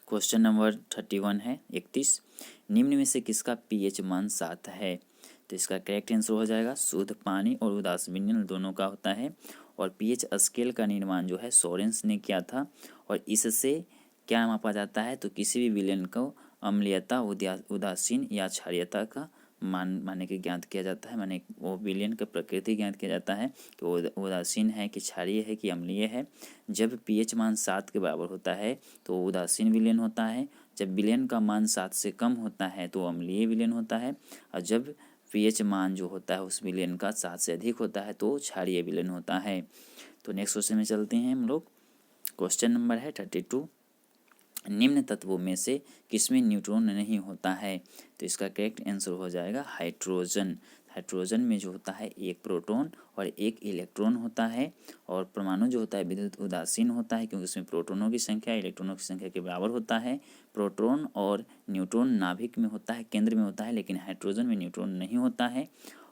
Question number 31 है 31। निम्न में से किसका पीएच मान 7 है? तो इसका करेक्ट आंसर हो जाएगा शुद्ध पानी और उदास विलयन दोनों का होता है। और पीएच स्केल का निर्माण जो है सोरेंस ने किया था और इससे क्या मापा जाता है? तो किसी भी विलयन को अम्लीयता, उदासीन या क्षारीयता का माने के ज्ञात किया जाता है। माने वो विलयन का प्रकृति ज्ञात किया जाता है कि वो उदासीन है कि क्षारीय है कि अम्लीय है। जब पीएच मान 7 के बराबर होता है तो उदासीन विलयन होता है। जब विलयन का मान 7 से कम होता है तो अम्लीय विलयन होता है। और जब पीएच मान जो होता है उस विलयन का 7 से अधिक होता है तो क्षारीय विलयन होता है। तो नेक्स्ट क्वेश्चन में चलते हैं हम लोग। क्वेश्चन नंबर है 32। निम्न तत्वों में से किसमें न्यूट्रॉन नहीं होता है? तो इसका करेक्ट आंसर हो जाएगा हाइड्रोजन। हाइड्रोजन में जो होता है एक प्रोटॉन और एक इलेक्ट्रॉन होता है। और परमाणु जो होता है विद्युत उदासीन होता है क्योंकि उसमें प्रोटॉनों की संख्या इलेक्ट्रॉनों की संख्या के बराबर होता है। प्रोटॉन और न्यूट्रॉन नाभिक में होता है, केंद्र में होता है, लेकिन हाइड्रोजन में न्यूट्रॉन नहीं होता है।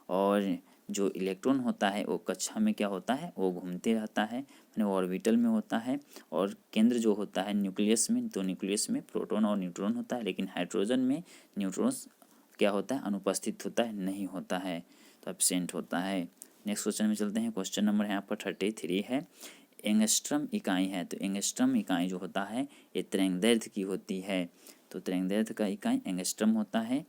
और जो इलेक्ट्रॉन होता है वो कक्षा में क्या होता है? वो घूमते रहता है, यानी ऑर्बिटल में होता है। और केंद्र जो होता है न्यूक्लियस में, तो न्यूक्लियस में प्रोटॉन और न्यूट्रॉन होता है, लेकिन हाइड्रोजन में न्यूट्रॉन्स क्या होता है? अनुपस्थित होता है, नहीं होता है, तो एब्सेंट होता है। नेक्स्ट क्वेश्चन में चलते हैं। क्वेश्चन नंबर यहाँ पर 33 है। एंगस्ट्रम इकाई है, तो एंगस्ट्रम इकाई जो होता है ये तरंगदैर्घ्य की होती है। तो तरंगदैर्घ्य का इकाई एंगस्ट्रम होता है।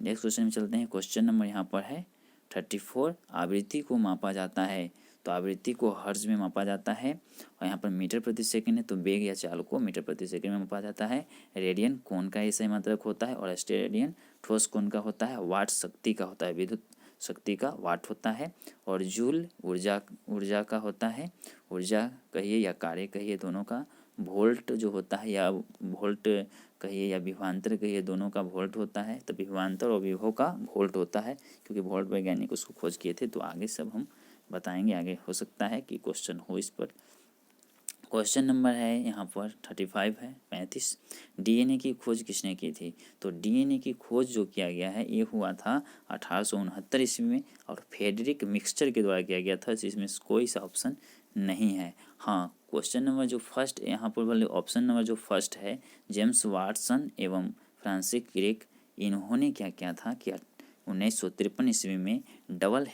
नेक्स्ट क्वेश्चन में चलते हैं। क्वेश्चन नंबर यहाँ पर है 34। आवृत्ति को मापा जाता है, तो आवृत्ति को हर्ट्ज में मापा जाता है। और यहाँ पर मीटर प्रति सेकंड है, तो वेग या चाल को मीटर प्रति सेकंड में मापा जाता है। रेडियन कोण का सही मात्रक होता है और स्टेरेडियन ठोस कोण का होता है। वाट शक्ति का होता है, विद्युत शक्ति का वाट होता है। और जूल ऊर्जा का होता है। ऊर्जा कहिए या कार्य कहिए दोनों का। वोल्ट जो होता है या वोल्ट कहिए या विभवांतर कहिए दोनों का वोल्ट होता है। तो विभवांतर और विभव का वोल्ट होता है क्योंकि वोल्ट वैज्ञानिक उसको खोज किए थे। तो आगे सब हम बताएंगे, आगे हो सकता है कि क्वेश्चन हो इस पर। क्वेश्चन नंबर है यहाँ पर 35 है 35। डीएनए की खोज किसने की थी? तो डीएनए की खोज जो किया गया है ये हुआ था 1869 ईस्वी में और फ्रेडरिक मिक्सचर के द्वारा किया गया था। इसमें कोई सा ऑप्शन नहीं है। हाँ, क्वेश्चन नंबर जो फर्स्ट यहाँ पर वाले ऑप्शन नंबर जो फर्स्ट है जेम्स वाटसन एवं फ्रांसिस क्रिक, इन्होंने क्या किया था कि 1953 ईस्वी में डबल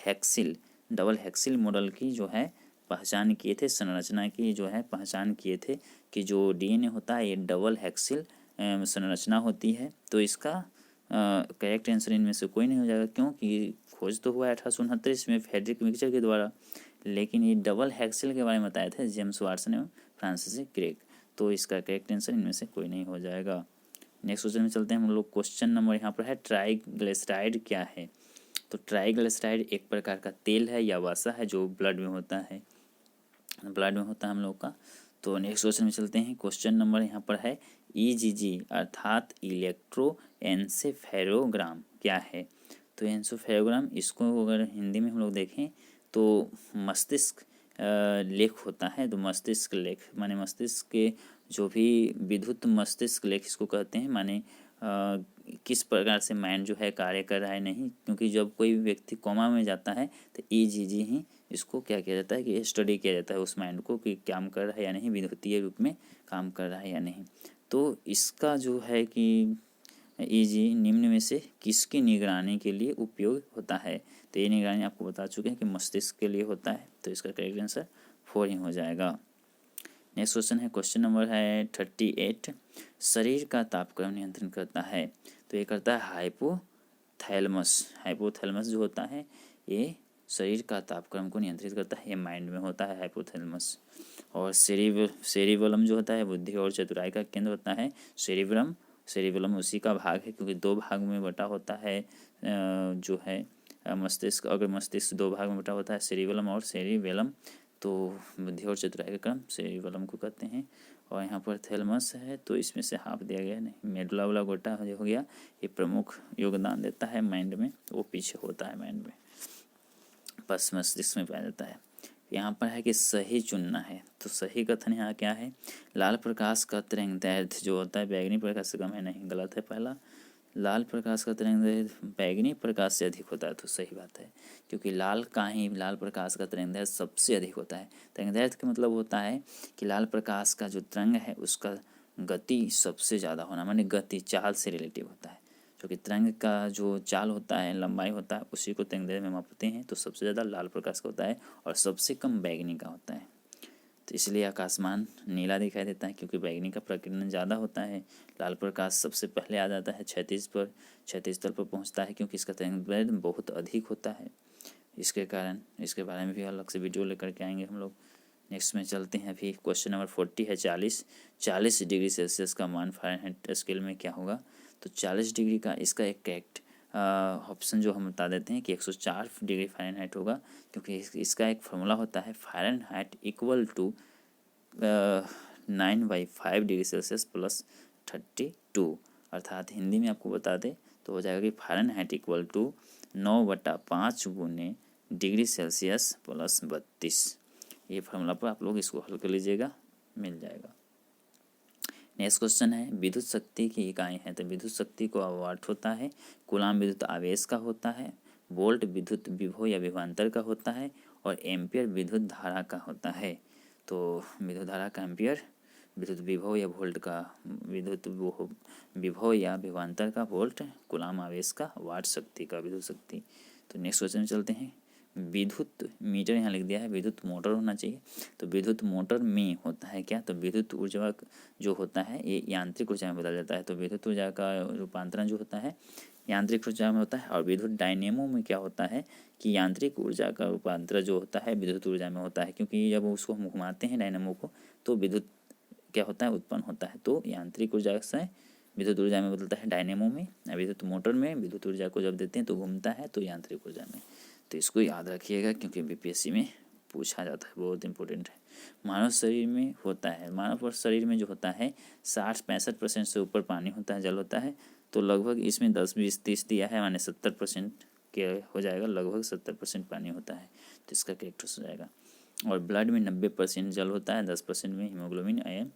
हेक्सिल मॉडल की जो है पहचान किए थे, संरचना की जो है पहचान किए थे कि जो डीएनए होता है ये डबल हेक्सिल संरचना होती है। तो इसका करेक्ट आंसर इनमें से कोई नहीं हो जाएगा क्योंकि खोज तो हुआ है 1869 में फ्रेडरिक मिक्सचर के द्वारा, लेकिन ये डबल हेक्सिल के बारे में बताए थे जेम्स वाटसन एवं फ्रांसिस क्रिक। तो इसका करेक्ट आंसर इनमें से कोई नहीं हो जाएगा। नेक्स्ट क्वेश्चन में चलते हैं हम लोग। क्वेश्चन नंबर यहाँ पर है ट्राइग्लिसराइड क्या है? तो ट्राइग्लिसराइड एक प्रकार का तेल है या वसा है जो ब्लड में होता है हम लोग का। तो नेक्स्ट क्वेश्चन में चलते हैं। क्वेश्चन नंबर यहाँ पर है ईजीजी अर्थात इलेक्ट्रोएन्सेफेलोग्राम क्या है? तो एन्सेफेलोग्राम इसको अगर हिंदी में हम लोग देखें तो मस्तिष्क लेख होता है। तो मस्तिष्क लेख माने मस्तिष्क के जो भी विद्युत मस्तिष्क लेख इसको कहते हैं। माने किस प्रकार से माइंड जो है कार्य कर रहा है नहीं, क्योंकि जब कोई व्यक्ति कोमा में जाता है तो ईजीजी ही इसको क्या किया जाता है कि स्टडी किया जाता है उस माइंड को कि काम कर रहा है या नहीं, विद्युतीय रूप में काम कर रहा है या नहीं। तो इसका जो है कि ईजी निम्न में से किसकी निगरानी के लिए उपयोग होता है? तो ये निगरानी आपको बता चुके हैं कि मस्तिष्क के लिए होता है। तो इसका करेक्ट आंसर 4 ही हो जाएगा। नेक्स्ट क्वेश्चन है। क्वेश्चन नंबर है 38। शरीर का तापक्रम नियंत्रण करता है, तो ये करता है हाइपोथैलेमस जो होता है ये शरीर का तापक्रम को नियंत्रित करता है। ये माइंड में होता है हाइपोथैलेमस। और सेरिबेलम जो होता है बुद्धि और चतुराई का केंद्र होता है। सेरिबेलम उसी का भाग है क्योंकि 2 भाग में बटा होता है जो है मस्तिष्क। अगर मस्तिष्क 2 भाग में बटा होता है सेरिबेलम और सेरिबेलम, तो बुद्धि और चतुराई का क्रम सेरिबेलम को कहते हैं। और यहाँ पर थैलेमस है तो इसमें से हाफ दिया गया नहीं, मेडुला ऑब्लांगेटा हो गया, ये प्रमुख योगदान देता है माइंड में, वो पीछे होता है माइंड में, बस मस्तिष्क में पाया जाता है। यहाँ पर है कि सही चुनना है, तो सही कथन यहाँ क्या है? लाल प्रकाश का तरंगदैर्घ्य जो होता है बैगनी प्रकाश से कम है, नहीं, गलत है पहला। लाल प्रकाश का तरंगदैर्घ्य बैगनी प्रकाश से अधिक होता है, तो सही बात है क्योंकि लाल प्रकाश का तरंगदैर्घ्य सबसे अधिक होता है। तरंगदैर्घ्य का मतलब होता है कि लाल प्रकाश का जो तरंग है उसका गति सबसे ज़्यादा होना, माने गति चाल से रिलेटिव होता है। क्योंकि तरंग का जो चाल होता है, लंबाई होता है, उसी को तरंग दैर्ध्य में मापते हैं। तो सबसे ज़्यादा लाल प्रकाश का होता है और सबसे कम बैंगनी का होता है। तो इसलिए आकाशमान नीला दिखाई देता है, क्योंकि बैंगनी का प्रकीर्णन ज़्यादा होता है। लाल प्रकाश सबसे पहले आ जाता है क्षैतिज तल पर पहुंचता है, क्योंकि इसका तरंगदैर्ध्य बहुत अधिक होता है। इसके कारण इसके बारे में भी अलग से वीडियो लेकर के आएंगे हम लोग। नेक्स्ट में चलते हैं। अभी क्वेश्चन नंबर 40 है। 40 डिग्री सेल्सियस का मान फ़ारेनहाइट स्केल में क्या होगा। तो 40 डिग्री का इसका एक करेक्ट ऑप्शन जो हम बता देते हैं कि 104 डिग्री फ़ारेनहाइट होगा, क्योंकि इसका एक फार्मूला होता है Fahrenheit equal to 9/5 degree Celsius plus 32। अर्थात हिंदी में आपको बता दें तो हो जाएगा कि फ़ारेनहाइट इक्वल टू 9/5 गुने डिग्री सेल्सियस प्लस 32। ये फार्मूला पर आप लोग इसको हल कर लीजिएगा, मिल जाएगा। नेक्स्ट क्वेश्चन है, विद्युत शक्ति की इकाई है। तो विद्युत शक्ति को वाट होता है, कूलाम विद्युत आवेश का होता है, वोल्ट विद्युत विभव या विभवांतर का होता है, और एम्पियर विद्युत धारा का होता है। तो विद्युत धारा का एम्पियर, विद्युत विभव या वोल्ट का विद्युत विभव या विभवांतर का वोल्ट, कूलाम आवेश का, वाट शक्ति का विद्युत शक्ति। तो नेक्स्ट क्वेश्चन में चलते हैं। विद्युत मीटर यहाँ लिख दिया है, विद्युत मोटर होना चाहिए। तो विद्युत मोटर में होता है क्या। तो विद्युत ऊर्जा जो होता है ये यांत्रिक ऊर्जा में बदल जाता है। तो विद्युत ऊर्जा का रूपांतरण जो होता है यांत्रिक ऊर्जा में होता है। और विद्युत डायनेमो में क्या होता है कि यांत्रिक ऊर्जा का रूपांतरण जो होता है विद्युत ऊर्जा में होता है, क्योंकि जब उसको हम घुमाते हैं डायनेमो को तो विद्युत क्या होता है उत्पन्न होता है। तो यांत्रिक ऊर्जा से विद्युत ऊर्जा में बदलता है डायनेमो में। विद्युत मोटर में विद्युत ऊर्जा को जब देते हैं तो घूमता है तो यांत्रिक ऊर्जा में। तो इसको याद रखिएगा, क्योंकि बीपीएससी में पूछा जाता है, बहुत इंपॉर्टेंट है। मानव शरीर में होता है, मानव शरीर में जो होता है 60-65% से ऊपर पानी होता है, जल होता है। तो लगभग इसमें 10-20-30 दिया है, माने 70% के हो जाएगा, लगभग 70% पानी होता है। तो इसका करेक्ट हो जाएगा। और ब्लड में 90% जल होता है, 10% में हीमोग्लोबिन आयरन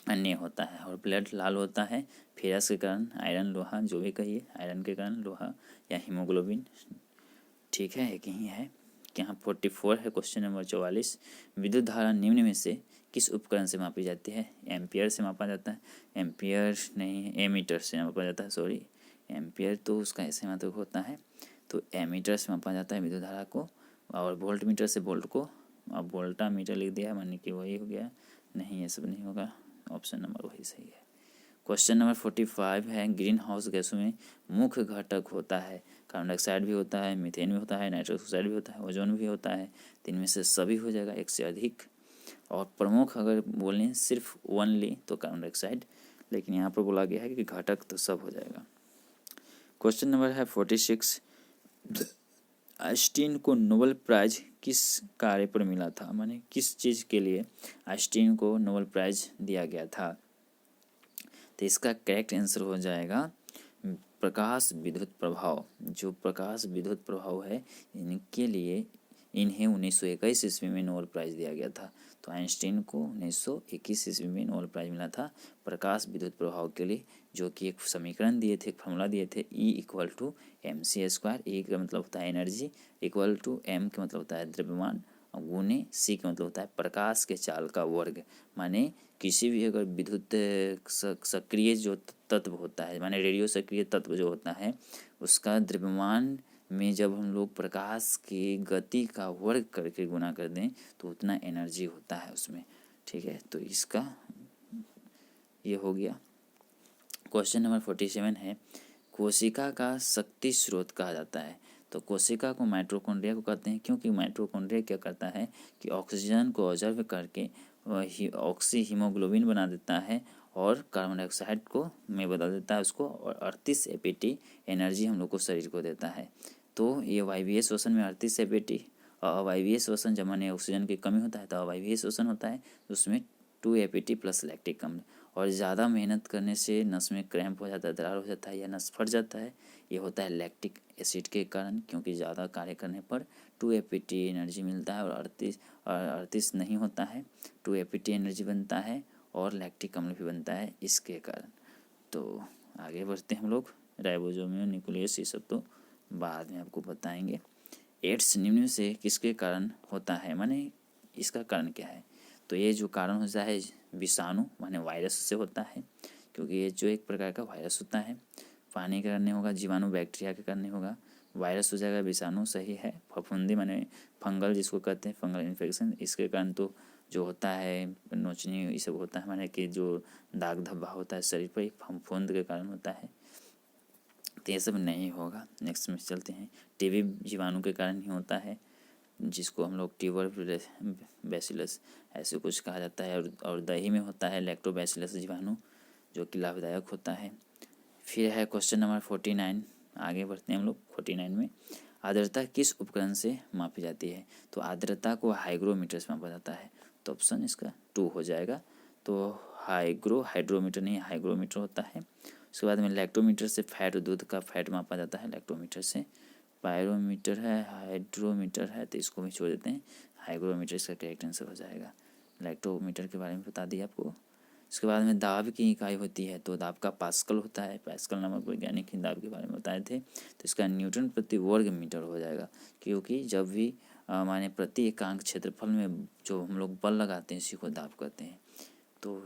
अन्य होता है। और ब्लड लाल होता है फेरस के कारण, आयरन लोहा जो भी कहिए, आयरन के कारण लोहा या हीमोग्लोबिन। ठीक है, एक ही है। यहाँ 44 है क्वेश्चन नंबर 44। विद्युत धारा निम्न में से किस उपकरण से मापी जाती है। एम्पियर से मापा जाता है, एम्पियर नहीं एमीटर से मापा जाता है, सॉरी एम्पियर तो उसका ऐसे मतलब होता है। तो एमीटर से मापा जाता है विद्युत धारा को, और वोल्ट मीटर से वोल्ट को। अब वोल्टा मीटर लिख दिया माने कि वही हो गया, नहीं ये सब नहीं होगा, ऑप्शन नंबर वही सही है। क्वेश्चन नंबर 45 है। ग्रीन हाउस गैसों में मुख्य घटक होता है, कार्बन डाइऑक्साइड भी होता है, मीथेन भी होता है, नाइट्रस ऑक्साइड भी होता है, ओजोन भी होता है। तीन में से सभी हो जाएगा, एक से अधिक। और प्रमुख अगर बोलें सिर्फ ओनली तो कार्बन डाइऑक्साइड, लेकिन यहाँ पर बोला गया है कि घटक तो सब हो जाएगा। क्वेश्चन नंबर है 46। आइंस्टीन को नोबेल प्राइज किस कार्य पर मिला था, माने किस चीज़ के लिए आइंस्टीन को नोबेल प्राइज दिया गया था। तो इसका करेक्ट आंसर हो जाएगा प्रकाश विद्युत प्रभाव। जो प्रकाश विद्युत प्रभाव है इनके लिए इन्हें 1921 ईस्वी में नोबेल प्राइज दिया गया था। तो आइंस्टीन को 1921 ईस्वी में नोबेल प्राइज मिला था प्रकाश विद्युत प्रभाव के लिए, जो कि एक समीकरण दिए थे, एक फॉर्मूला दिए थे, E=mc²। E का मतलब होता है एनर्जी, इक्वल टू m का मतलब होता है द्रव्यमान, गुने c का मतलब होता है प्रकाश के चाल का वर्ग। माने किसी भी अगर विद्युत सक्रिय जो तत्व होता है, माने रेडियो सक्रिय तत्व जो होता है, उसका द्रव्यमान में जब हम लोग प्रकाश की गति का वर्ग करके गुना कर दें तो उतना एनर्जी होता है उसमें। ठीक है, तो इसका ये हो गया। क्वेश्चन नंबर 47 है। कोशिका का शक्ति स्रोत कहा जाता है। तो कोशिका को माइटोकॉन्ड्रिया को कहते हैं, क्योंकि माइटोकॉन्ड्रिया क्या करता है कि ऑक्सीजन को ऑब्जर्व करके ऑक्सी हीमोग्लोबिन बना देता है और कार्बन डाइऑक्साइड को में बदल देता है उसको, और 38 एपीटी एनर्जी हम लोग को शरीर को देता है। तो ये वायवीय श्वसन में 38 एपीटी, अवायवीय श्वसन जब माने ऑक्सीजन की कमी होता है तो अवायवीय श्वसन होता है, उसमें 2 एपीटी प्लस लैक्टिक अम्ल। और ज़्यादा मेहनत करने से नस में क्रैम्प हो जाता है, दरार हो जाता है या नस फट जाता है, ये होता है लैक्टिक एसिड के कारण, क्योंकि ज़्यादा कार्य करने पर 2 एपीटी एनर्जी मिलता है और 38 नहीं होता है, 2 एपीटी एनर्जी बनता है और लैक्टिक अम्ल भी बनता है इसके कारण। तो आगे बढ़ते हैं हम लोग। राइबोसोम, न्यूक्लियस, ये सब तो बाद में आपको बताएंगे। एड्स निम्न से किसके कारण होता है, माने इसका कारण क्या है। तो ये जो कारण होता है विषाणु माने वायरस से होता है, क्योंकि ये जो एक प्रकार का वायरस होता है। पानी के कारण नहीं होगा, जीवाणु बैक्टीरिया के कारण नहीं होगा, वायरस हो जाएगा। विषाणु सही है। फफूंदी माने फंगल जिसको कहते हैं, फंगल इन्फेक्शन, इसके कारण तो जो होता है नोचनी ये सब होता है, माने कि जो दाग धब्बा होता है शरीर पर, फफूंद के कारण होता है। तो ये सब नहीं होगा। नेक्स्ट में चलते हैं। टीबी जीवाणु के कारण ही होता है, जिसको हम लोग ट्यूबर बैसिलस ऐसे कुछ कहा जाता है। और दही में होता है लैक्टोबैसिलस जीवाणु, जो कि लाभदायक होता है। फिर है क्वेश्चन नंबर 49। आगे बढ़ते हैं हम लोग 49 में। आर्द्रता किस उपकरण से मापी जाती है? तो आर्द्रता को हाइग्रोमीटर से मापा जाता है, तो ऑप्शन इसका 2 हो जाएगा। तो हाइड्रोमीटर नहीं, हाइग्रोमीटर होता है। उसके बाद में लैक्टोमीटर से फैट, दूध का फैट मापा जाता है लैक्टोमीटर से। पायरोमीटर है, हाइड्रोमीटर है, तो इसको भी छोड़ देते हैं। हाइग्रोमीटर इसका करेक्ट आंसर हो जाएगा। लैक्टोमीटर के बारे में बता दिया आपको। इसके बाद में दाब की इकाई होती है, तो दाब का पास्कल होता है। पास्कल नामक वैज्ञानिक ही दाब के बारे में बताए थे, तो इसका न्यूटन प्रति वर्ग मीटर हो जाएगा। क्योंकि जब भी माने प्रति एकांक क्षेत्रफल में जो हम लोग बल लगाते हैं, इसी को दाब कहते हैं। तो